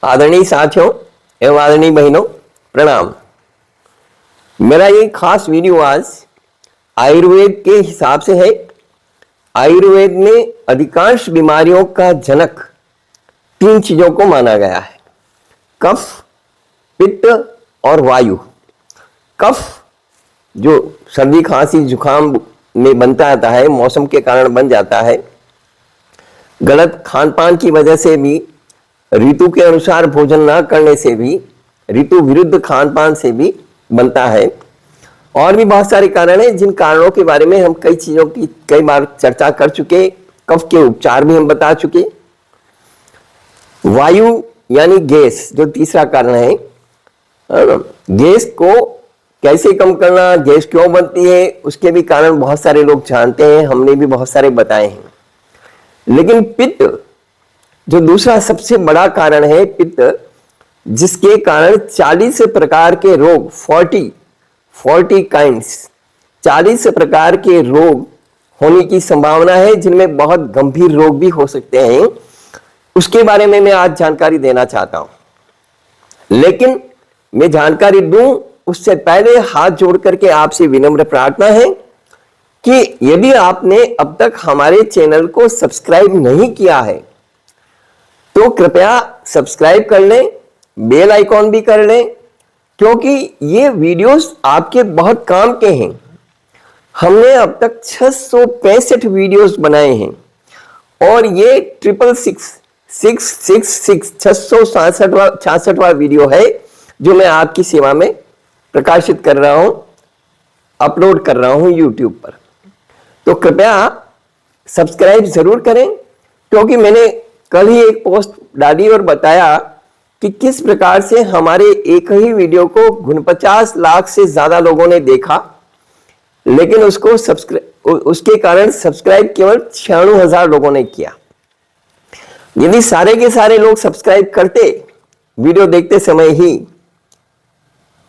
आदरणीय साथियों एवं आदरणीय बहनों, प्रणाम। मेरा ये खास वीडियो आज आयुर्वेद के हिसाब से है। आयुर्वेद में अधिकांश बीमारियों का जनक 3 चीजों को माना गया है: कफ, पित्त और वायु। कफ जो सर्दी खांसी जुकाम में बनता आता है, मौसम के कारण बन जाता है, गलत खान पान की वजह से भी, ऋतु के अनुसार भोजन ना करने से भी, ऋतु विरुद्ध खान पान से भी बनता है। और भी बहुत सारे कारण हैं जिन कारणों के बारे में हम कई चीजों की कई बार चर्चा कर चुके। कफ के उपचार भी हम बता चुके। वायु यानी गैस जो तीसरा कारण है, गैस को कैसे कम करना, गैस क्यों बनती है, उसके भी कारण बहुत सारे लोग जानते हैं, हमने भी बहुत सारे बताए हैं। लेकिन पित्त जो दूसरा सबसे बड़ा कारण है, पित्त, जिसके कारण 40 प्रकार के रोग, 40 काइंड्स, 40 प्रकार के रोग होने की संभावना है, जिनमें बहुत गंभीर रोग भी हो सकते हैं। उसके बारे में मैं आज जानकारी देना चाहता हूं। लेकिन मैं जानकारी दूं उससे पहले हाथ जोड़ करके आपसे विनम्र प्रार्थना है कि यदि आपने अब तक हमारे चैनल को सब्सक्राइब नहीं किया है तो कृपया सब्सक्राइब कर लें, बेल आइकॉन भी कर लें, क्योंकि ये वीडियोस आपके बहुत काम के हैं। हमने अब तक 665 वीडियोस बनाए हैं और ये 666 वीडियो है जो मैं आपकी सेवा में प्रकाशित कर रहा हूं, अपलोड कर रहा हूं यूट्यूब पर। तो कृपया सब्सक्राइब जरूर करें, क्योंकि मैंने कल ही एक पोस्ट डाली और बताया कि किस प्रकार से हमारे एक ही वीडियो को 49 लाख से ज्यादा लोगों ने देखा, लेकिन उसके कारण सब्सक्राइब केवल 96,000 लोगों ने किया। यदि सारे के सारे लोग सब्सक्राइब करते वीडियो देखते समय ही,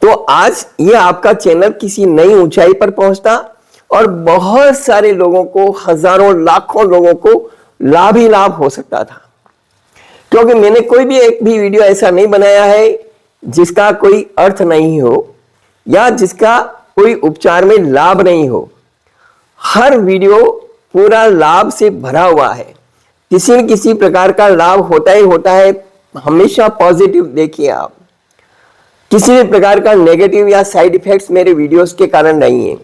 तो आज ये आपका चैनल किसी नई ऊंचाई पर पहुंचता और बहुत सारे लोगों को, हजारों लाखों लोगों को लाभ ही लाभ हो सकता था। क्योंकि मैंने कोई भी एक भी वीडियो ऐसा नहीं बनाया है जिसका कोई अर्थ नहीं हो या जिसका कोई उपचार में लाभ नहीं हो। हर वीडियो पूरा लाभ से भरा हुआ है, किसी न किसी प्रकार का लाभ होता ही होता है। हमेशा पॉजिटिव देखिए आप, किसी भी प्रकार का नेगेटिव या साइड इफेक्ट्स मेरे वीडियोस के कारण नहीं है।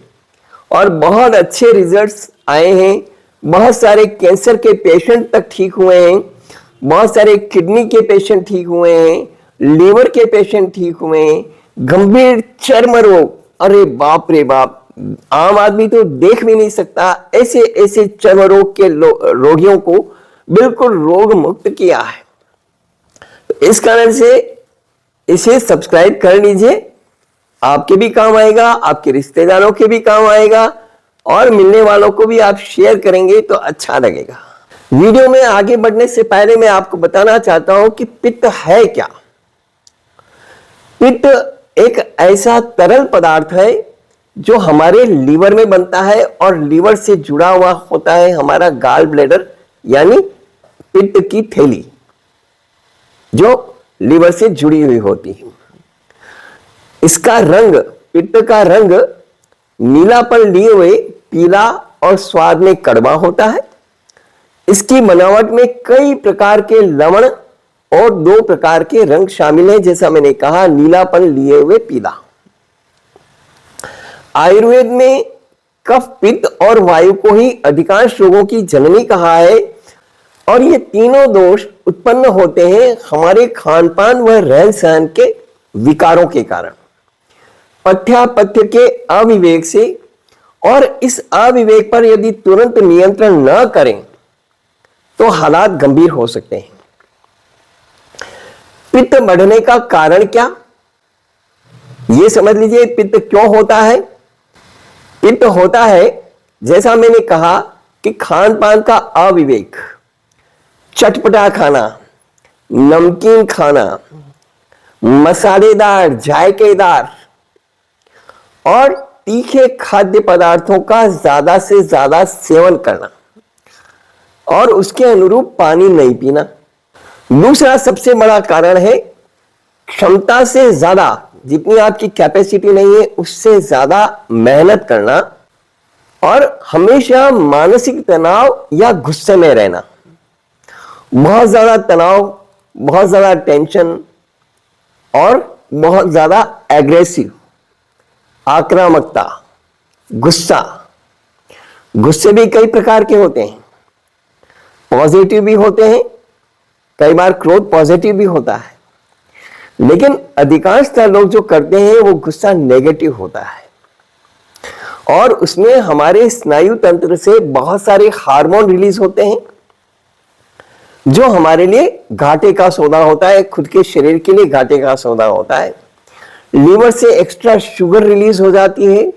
और बहुत अच्छे रिजल्ट्स आए हैं, बहुत सारे कैंसर के पेशेंट तक ठीक हुए हैं, बहुत सारे किडनी के पेशेंट ठीक हुए हैं, लीवर के पेशेंट ठीक हुए हैं, गंभीर चर्म रोग, अरे बाप रे बाप, आम आदमी तो देख भी नहीं सकता, ऐसे ऐसे चर्म रोग के रोगियों को बिल्कुल रोग मुक्त किया है। इस कारण से इसे सब्सक्राइब कर लीजिए, आपके भी काम आएगा, आपके रिश्तेदारों के भी काम आएगा, और मिलने वालों को भी आप शेयर करेंगे तो अच्छा लगेगा। वीडियो में आगे बढ़ने से पहले मैं आपको बताना चाहता हूं कि पित्त है क्या। पित्त एक ऐसा तरल पदार्थ है जो हमारे लीवर में बनता है, और लीवर से जुड़ा हुआ होता है हमारा गाल ब्लैडर, यानी पित्त की थैली जो लीवर से जुड़ी हुई होती है। इसका रंग, पित्त का रंग नीलापन लिए हुए पीला और स्वाद में कड़वा होता है। इसकी बनावट में कई प्रकार के लवण और 2 प्रकार के रंग शामिल हैं, जैसा मैंने कहा, नीलापन लिए हुए पीला। आयुर्वेद में कफ, पित्त और वायु को ही अधिकांश रोगों की जननी कहा है, और ये तीनों दोष उत्पन्न होते हैं हमारे खान पान व रहन सहन के विकारों के कारण, पथ्यापथ्य के अविवेक से। और इस अविवेक पर यदि तुरंत नियंत्रण न करें तो हालात गंभीर हो सकते हैं। पित्त बढ़ने का कारण क्या, यह समझ लीजिए। पित्त क्यों होता है? पित्त होता है, जैसा मैंने कहा, कि खान पान का अविवेक, चटपटा खाना, नमकीन खाना, मसालेदार, जायकेदार और तीखे खाद्य पदार्थों का ज्यादा से ज्यादा सेवन करना, और उसके अनुरूप पानी नहीं पीना। दूसरा सबसे बड़ा कारण है क्षमता से ज्यादा, जितनी आपकी कैपेसिटी नहीं है उससे ज्यादा मेहनत करना और हमेशा मानसिक तनाव या गुस्से में रहना। बहुत ज्यादा तनाव, बहुत ज्यादा टेंशन और बहुत ज्यादा एग्रेसिव, आक्रामकता, गुस्सा। गुस्से भी कई प्रकार के होते हैं, पॉजिटिव भी होते हैं, कई बार क्रोध पॉजिटिव भी होता है, लेकिन अधिकांशतः लोग जो करते हैं वो गुस्सा नेगेटिव होता है और उसमें हमारे स्नायु तंत्र से बहुत सारे हार्मोन रिलीज होते हैं जो हमारे लिए घाटे का सौदा होता है, खुद के शरीर के लिए घाटे का सौदा होता है। लीवर से एक्स्ट्रा शुगर रिलीज हो जाती है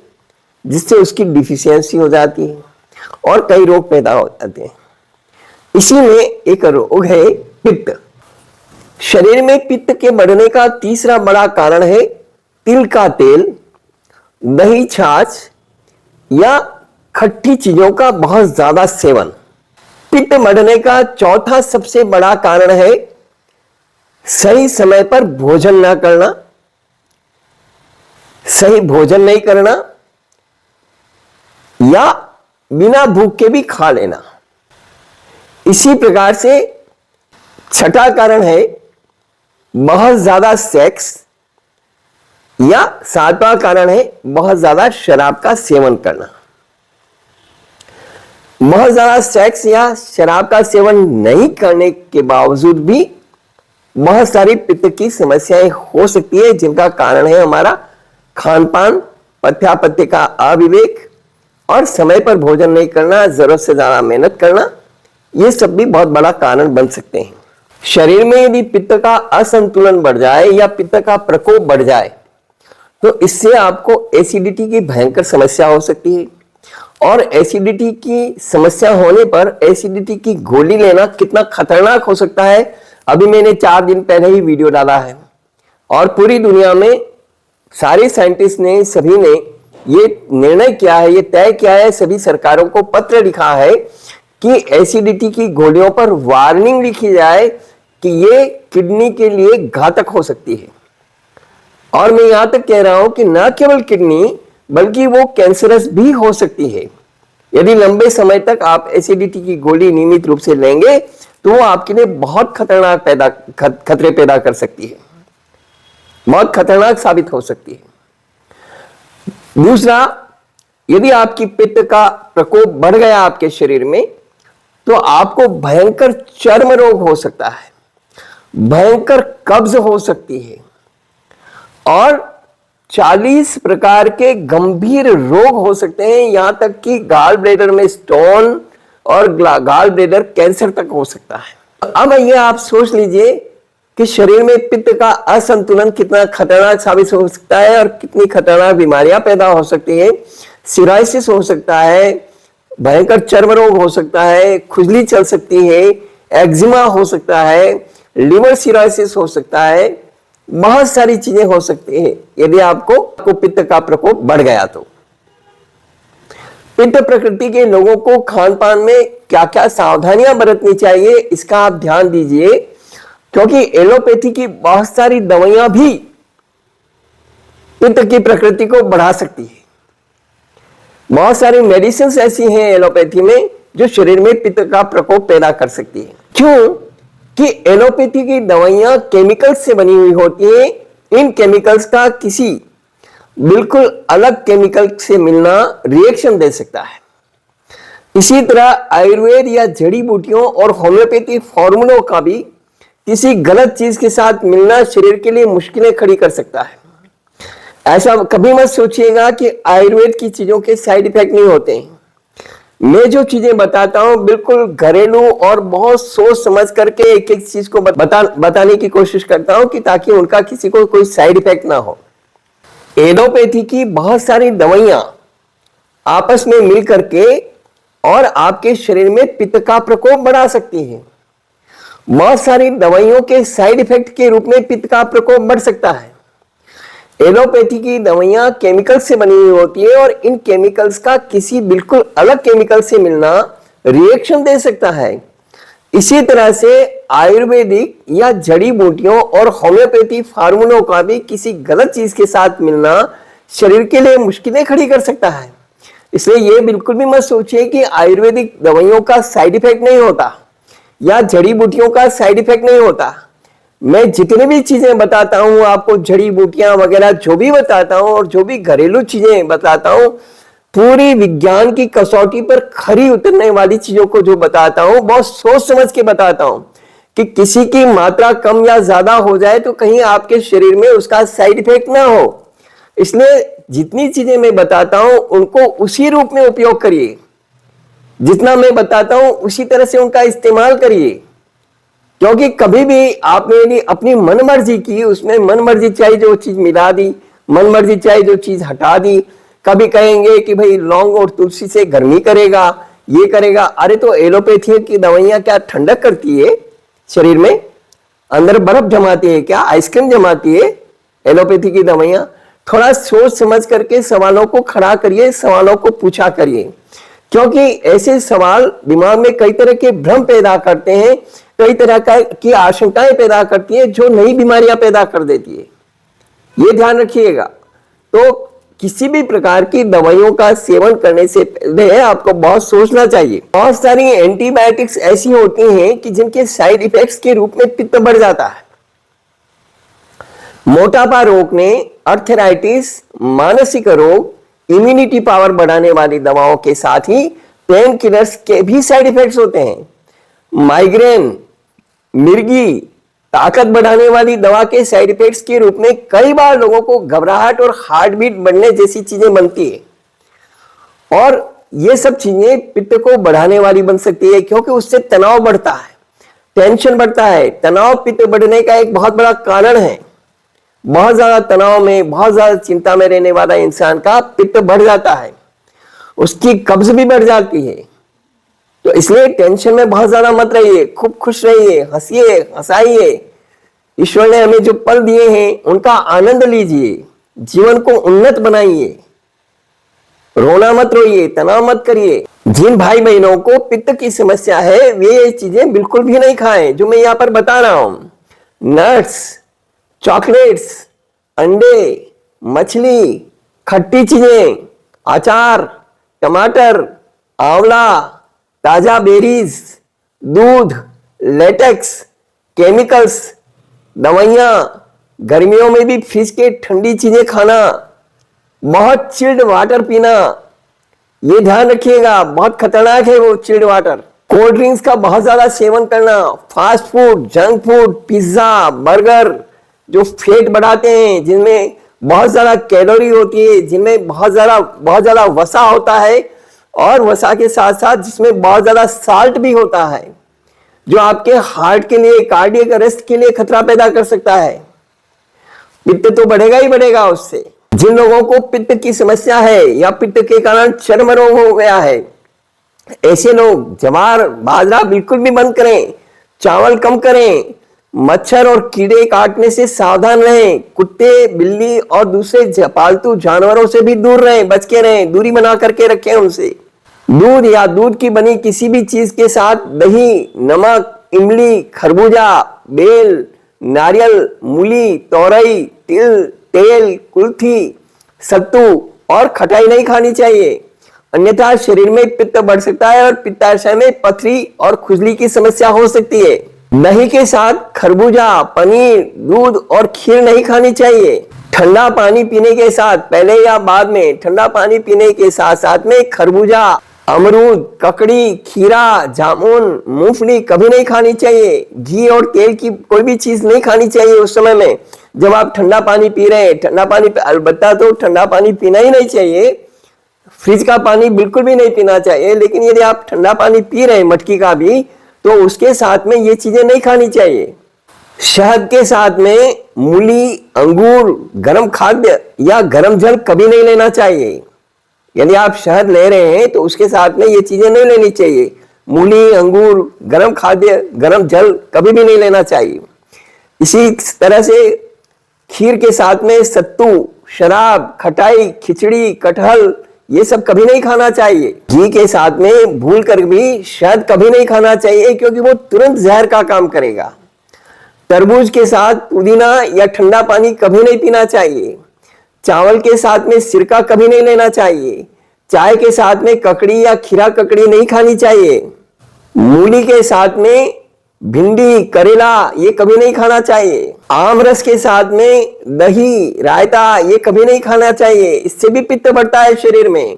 जिससे उसकी डिफिशियंसी हो जाती है और कई रोग पैदा हो जाते हैं। इसी में एक रोग है पित्त। शरीर में पित्त के बढ़ने का तीसरा बड़ा कारण है तिल का तेल, दही, छाछ या खट्टी चीजों का बहुत ज्यादा सेवन। पित्त बढ़ने का चौथा सबसे बड़ा कारण है सही समय पर भोजन ना करना, सही भोजन नहीं करना या बिना भूख के भी खा लेना। इसी प्रकार से छठा कारण है बहुत ज्यादा सेक्स या सातवां कारण है बहुत ज्यादा शराब का सेवन करना। बहुत ज्यादा सेक्स या शराब का सेवन नहीं करने के बावजूद भी बहुत सारी पित्त की समस्याएं हो सकती है जिनका कारण है हमारा खान पान, पथ्यापथ्य का अविवेक और समय पर भोजन नहीं करना, जरूरत से ज्यादा मेहनत करना। ये सब भी बहुत बड़ा कारण बन सकते हैं। शरीर में यदि पित्त का असंतुलन बढ़ जाए या पित्त का प्रकोप बढ़ जाए तो इससे आपको एसिडिटी की भयंकर समस्या हो सकती है और एसिडिटी की समस्या होने पर एसिडिटी की गोली लेना कितना खतरनाक हो सकता है, अभी मैंने 4 दिन पहले ही वीडियो डाला है और पूरी दुनिया में सारे साइंटिस्ट ने, सभी ने ये निर्णय किया है, ये तय किया है, सभी सरकारों को पत्र लिखा है कि एसिडिटी की गोलियों पर वार्निंग लिखी जाए कि ये किडनी के लिए घातक हो सकती है। और मैं यहां तक कह रहा हूं कि न केवल किडनी बल्कि वो कैंसरस भी हो सकती है। यदि लंबे समय तक आप एसिडिटी की गोली नियमित रूप से लेंगे तो वो आपके लिए बहुत खतरनाक खतरे पैदा कर सकती है, बहुत खतरनाक साबित हो सकती है। दूसरा, यदि आपकी पित्त का प्रकोप बढ़ गया आपके शरीर में तो आपको भयंकर चर्म रोग हो सकता है, भयंकर कब्ज हो सकती है और 40 प्रकार के गंभीर रोग हो सकते हैं, यहां तक कि गाल ब्लैडर में स्टोन और गाल ब्लैडर कैंसर तक हो सकता है। अब ये आप सोच लीजिए कि शरीर में पित्त का असंतुलन कितना खतरनाक साबित हो सकता है और कितनी खतरनाक बीमारियां पैदा हो सकती है। सिराइसिस हो सकता है, भयंकर चर्म रोग हो सकता है, खुजली चल सकती है, एक्जिमा हो सकता है, लिवर सिराइसिस हो सकता है, बहुत सारी चीजें हो सकती हैं यदि आपको पित्त का प्रकोप बढ़ गया तो। पित्त प्रकृति के लोगों को खान पान में क्या क्या सावधानियां बरतनी चाहिए इसका आप ध्यान दीजिए, क्योंकि एलोपैथी की बहुत सारी दवाइयां भी पित्त की प्रकृति को बढ़ा सकती है। बहुत सारी मेडिसिन ऐसी हैं एलोपैथी में जो शरीर में पित्त का प्रकोप पैदा कर सकती है। क्यों कि एलोपैथी की दवाइयां केमिकल्स से बनी हुई होती है। इन केमिकल्स का किसी बिल्कुल अलग केमिकल से मिलना रिएक्शन दे सकता है। इसी तरह आयुर्वेद या जड़ी बूटियों और होम्योपैथी फॉर्मूलों का भी किसी गलत चीज के साथ मिलना शरीर के लिए मुश्किलें खड़ी कर सकता है। ऐसा कभी मत सोचिएगा कि आयुर्वेद की चीजों के साइड इफेक्ट नहीं होते हैं। मैं जो चीजें बताता हूं बिल्कुल घरेलू और बहुत सोच समझ करके एक एक चीज को बताने की कोशिश करता हूं कि ताकि उनका किसी को कोई साइड इफेक्ट ना हो। एलोपैथी की बहुत सारी दवाइयां आपस में मिल करके और आपके शरीर में पित्त का प्रकोप बढ़ा सकती है। बहुत सारी दवाइयों के साइड इफेक्ट के रूप में पित्त का प्रकोप बढ़ सकता है। एलोपैथी की दवाइयां केमिकल से बनी हुई होती है और इन केमिकल्स का किसी बिल्कुल अलग केमिकल से मिलना रिएक्शन दे सकता है। इसी तरह से आयुर्वेदिक या जड़ी बूटियों और होम्योपैथी फार्मूलों का भी किसी गलत चीज के साथ मिलना शरीर के लिए मुश्किलें खड़ी कर सकता है। इसलिए ये बिल्कुल भी मत सोचिए कि आयुर्वेदिक दवाइयों का साइड इफेक्ट नहीं होता या जड़ी बूटियों का साइड इफेक्ट नहीं होता। मैं जितनी भी चीजें बताता हूं आपको, जड़ी बूटियां वगैरह जो भी बताता हूं और जो भी घरेलू चीजें बताता हूं, पूरी विज्ञान की कसौटी पर खरी उतरने वाली चीजों को जो बताता हूं, बहुत सोच समझ के बताता हूं कि किसी की मात्रा कम या ज्यादा हो जाए तो कहीं आपके शरीर में उसका साइड इफेक्ट ना हो। इसलिए जितनी चीजें मैं बताता हूं उनको उसी रूप में उपयोग करिए, जितना मैं बताता हूं उसी तरह से उनका इस्तेमाल करिए। क्योंकि कभी भी आपने यदि अपनी मन मर्जी की, उसमें मन मर्जी चाहे जो चीज मिला दी, मन मर्जी चाहे जो चीज हटा दी, कभी कहेंगे कि भाई लौंग और तुलसी से गर्मी करेगा, ये करेगा। अरे तो एलोपैथी की दवाइयां क्या ठंडक करती है शरीर में? अंदर बर्फ जमाती है क्या? आइसक्रीम जमाती है एलोपैथी की दवाइयां? थोड़ा सोच समझ करके सवालों को खड़ा करिए, सवालों को पूछा करिए, क्योंकि ऐसे सवाल दिमाग में कई तरह के भ्रम पैदा करते हैं, कई तरह की आशंकाएं पैदा करती है जो नई बीमारियां पैदा कर देती है। ये ध्यान रखिएगा। तो किसी भी प्रकार की दवाइयों का सेवन करने से पहले आपको बहुत सोचना चाहिए। बहुत सारी एंटीबायोटिक्स ऐसी होती हैं कि जिनके साइड इफेक्ट्स के रूप में पित्त बढ़ जाता है। मोटापा रोकने, अर्थराइटिस, मानसिक रोग, इम्यूनिटी पावर बढ़ाने वाली दवाओं के साथ ही पेन किलर्स के भी साइड इफेक्ट्स होते हैं। माइग्रेन, मिर्गी, ताकत बढ़ाने वाली दवा के साइड इफेक्ट्स के रूप में कई बार लोगों को घबराहट और हार्ट बीट बढ़ने जैसी चीजें बनती है। और ये सब चीजें पित्त को बढ़ाने वाली बन सकती है, क्योंकि उससे तनाव बढ़ता है, टेंशन बढ़ता है। तनाव पित्त बढ़ने का एक बहुत बड़ा कारण है। बहुत ज्यादा तनाव में, बहुत ज्यादा चिंता में रहने वाला इंसान का पित्त बढ़ जाता है, उसकी कब्ज भी बढ़ जाती है। तो इसलिए टेंशन में बहुत ज्यादा मत रहिए, खूब खुश रहिए, हंसिए, हंसाइए। ईश्वर ने हमें जो पल दिए हैं उनका आनंद लीजिए, जीवन को उन्नत बनाइए। रोना मत रोइए, तनाव मत करिए। जिन भाई बहनों को पित्त की समस्या है वे ये चीजें बिल्कुल भी नहीं खाएं जो मैं यहां पर बता रहा हूं। नट्स, चॉकलेट्स, अंडे, मछली, खट्टी चीजें, अचार, टमाटर, आंवला, ताजा बेरीज, दूध, लेटेक्स, केमिकल्स, दवाइयां, गर्मियों में भी फ्रिज के ठंडी चीजें खाना, बहुत चिल्ड वाटर पीना, ये ध्यान रखिएगा, बहुत खतरनाक है वो चिल्ड वाटर। कोल्ड ड्रिंक्स का बहुत ज्यादा सेवन करना, fast food, junk food, pizza, burger जो फैट बढ़ाते हैं, जिनमें बहुत ज्यादा कैलोरी होती है, जिनमें बहुत ज्यादा वसा होता है, और वसा के साथ साथ जिसमें बहुत ज्यादा साल्ट भी होता है, जो आपके हार्ट के लिए, कार्डियक अरेस्ट के लिए खतरा पैदा कर सकता है। पित्त तो बढ़ेगा ही बढ़ेगा उससे। जिन लोगों को पित्त की समस्या है या पित्त के कारण चर्म रोग हो गया है, ऐसे लोग ज्वार, बाजरा बिल्कुल भी बंद करें, चावल कम करें, मच्छर और कीड़े काटने से सावधान रहें, कुत्ते, बिल्ली और दूसरे पालतू जानवरों से भी दूर रहें, बच के रहें, दूरी बना करके रखें उनसे। दूध या दूध की बनी किसी भी चीज के साथ दही, नमक, इमली, खरबूजा, बेल, नारियल, मूली, तोरई, तिल, तेल, कुल्थी, सत्तू और खटाई नहीं खानी चाहिए, अन्यथा शरीर में पित्त बढ़ सकता है और पित्ताशय में पथरी और खुजली की समस्या हो सकती है। दही के साथ खरबूजा, पनीर, दूध और खीर नहीं खानी चाहिए। ठंडा पानी पीने के साथ, पहले या बाद में, ठंडा पानी पीने के साथ साथ में खरबूजा, अमरूद, ककड़ी, खीरा, जामुन, मूंगफली कभी नहीं खानी चाहिए। घी और तेल की कोई भी चीज नहीं खानी चाहिए उस समय में जब आप ठंडा पानी पी रहे हैं। ठंडा पानी अलबत्ता तो ठंडा पानी पीना ही नहीं चाहिए, फ्रिज का पानी बिल्कुल भी नहीं पीना चाहिए, लेकिन यदि आप ठंडा पानी पी रहे हैं मटकी का भी, तो उसके साथ में ये चीजें नहीं खानी चाहिए। शहद के साथ में मूली, अंगूर, गर्म खाद्य या गर्म जल कभी नहीं लेना चाहिए। यदि आप शहद ले रहे हैं तो उसके साथ में ये चीजें नहीं लेनी चाहिए। मूली, अंगूर, गर्म खाद्य, गर्म जल कभी भी नहीं लेना चाहिए। इसी तरह से खीर के साथ में सत्तू, शराब, खटाई, खिचड़ी, कटहल ये सब कभी नहीं खाना चाहिए। घी के साथ में भूल कर भी शहद कभी नहीं खाना चाहिए, क्योंकि वो तुरंत जहर का काम करेगा। तरबूज के साथ पुदीना या ठंडा पानी कभी नहीं पीना चाहिए। चावल के साथ में सिरका कभी नहीं लेना चाहिए। चाय के साथ में ककड़ी या खीरा ककड़ी नहीं खानी चाहिए। मूली के साथ में भिंडी, करेला ये कभी नहीं खाना चाहिए। आम रस के साथ में दही, रायता ये कभी नहीं खाना चाहिए। इससे भी पित्त बढ़ता है शरीर में।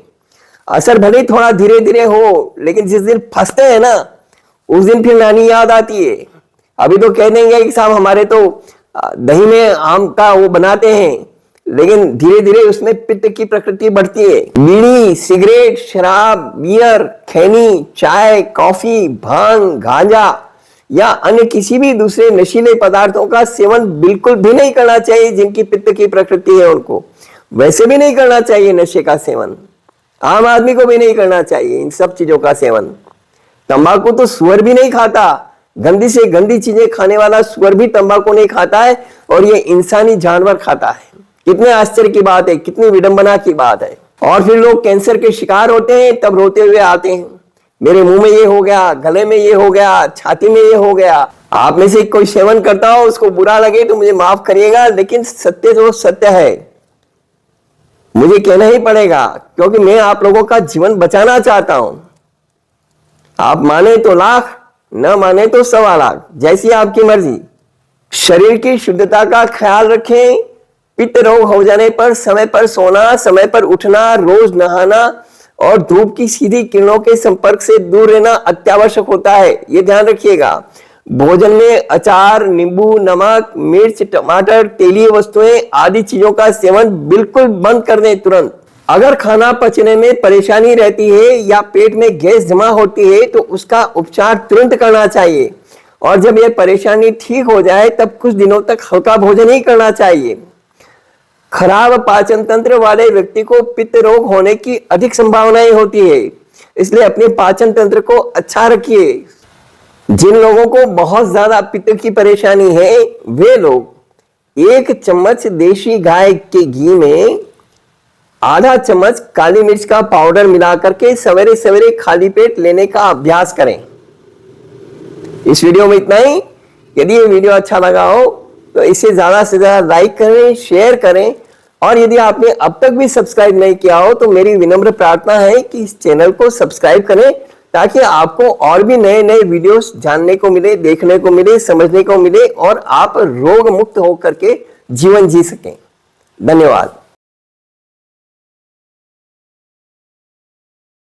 असर भले थोड़ा धीरे धीरे हो, लेकिन जिस दिन फंसते हैं ना, उस दिन फिर नानी याद आती है। अभी तो कह देंगे कि साहब हमारे तो दही में आम का वो बनाते हैं, लेकिन धीरे धीरे उसमें पित्त की प्रकृति बढ़ती है। बीड़ी, सिगरेट, शराब, बियर, खैनी, चाय, कॉफी, भांग, गांजा या अन्य किसी भी दूसरे नशीले पदार्थों का सेवन बिल्कुल भी नहीं करना चाहिए। जिनकी पित्त की प्रकृति है उनको वैसे भी नहीं करना चाहिए नशे का सेवन। आम आदमी को भी नहीं करना चाहिए इन सब चीजों का सेवन। तंबाकू तो सुअर भी नहीं खाता। गंदी से गंदी चीजें खाने वाला सुअर भी तंबाकू नहीं खाता है, और ये इंसानी जानवर खाता है। कितने आश्चर्य की बात है, कितनी विडंबना की बात है। और फिर लोग कैंसर के शिकार होते हैं, तब रोते हुए आते हैं, मेरे मुंह में ये हो गया, गले में ये हो गया, छाती में ये हो गया। आप में से कोई सेवन करता हो, उसको बुरा लगे तो मुझे माफ करिएगा, लेकिन सत्य तो सत्य है, मुझे कहना ही पड़ेगा, क्योंकि मैं आप लोगों का जीवन बचाना चाहता हूं। आप माने तो लाख, न माने तो 1.25 लाख, जैसी आपकी मर्जी। शरीर की शुद्धता का ख्याल रखें। पित्त रोग हो जाने पर समय पर सोना, समय पर उठना, रोज नहाना और धूप की सीधी किरणों के संपर्क से दूर रहना अत्यावश्यक होता है, ये ध्यान रखिएगा। भोजन में अचार, नींबू, नमक, मिर्च, टमाटर, तेलीय वस्तुएं आदि चीजों का सेवन बिल्कुल बंद कर दें तुरंत। अगर खाना पचने में परेशानी रहती है या पेट में गैस जमा होती है तो उसका उपचार तुरंत करना चाहिए, और जब यह परेशानी ठीक हो जाए तब कुछ दिनों तक हल्का भोजन ही करना चाहिए। खराब पाचन तंत्र वाले व्यक्ति को पित्त रोग होने की अधिक संभावनाएं होती है, इसलिए अपने पाचन तंत्र को अच्छा रखिए। जिन लोगों को बहुत ज्यादा पित्त की परेशानी है, वे लोग 1 चम्मच देशी गाय के घी में आधा चम्मच काली मिर्च का पाउडर मिला करके सवेरे सवेरे खाली पेट लेने का अभ्यास करें। इस वीडियो में इतना ही। यदि ये वीडियो अच्छा लगा हो तो इसे ज्यादा से ज्यादा लाइक करें, शेयर करें, और यदि आपने अब तक भी सब्सक्राइब नहीं किया हो तो मेरी विनम्र प्रार्थना है कि इस चैनल को सब्सक्राइब करें, ताकि आपको और भी नए नए वीडियोस जानने को मिले, देखने को मिले, समझने को मिले, और आप रोग मुक्त होकर के जीवन जी सकें। धन्यवाद।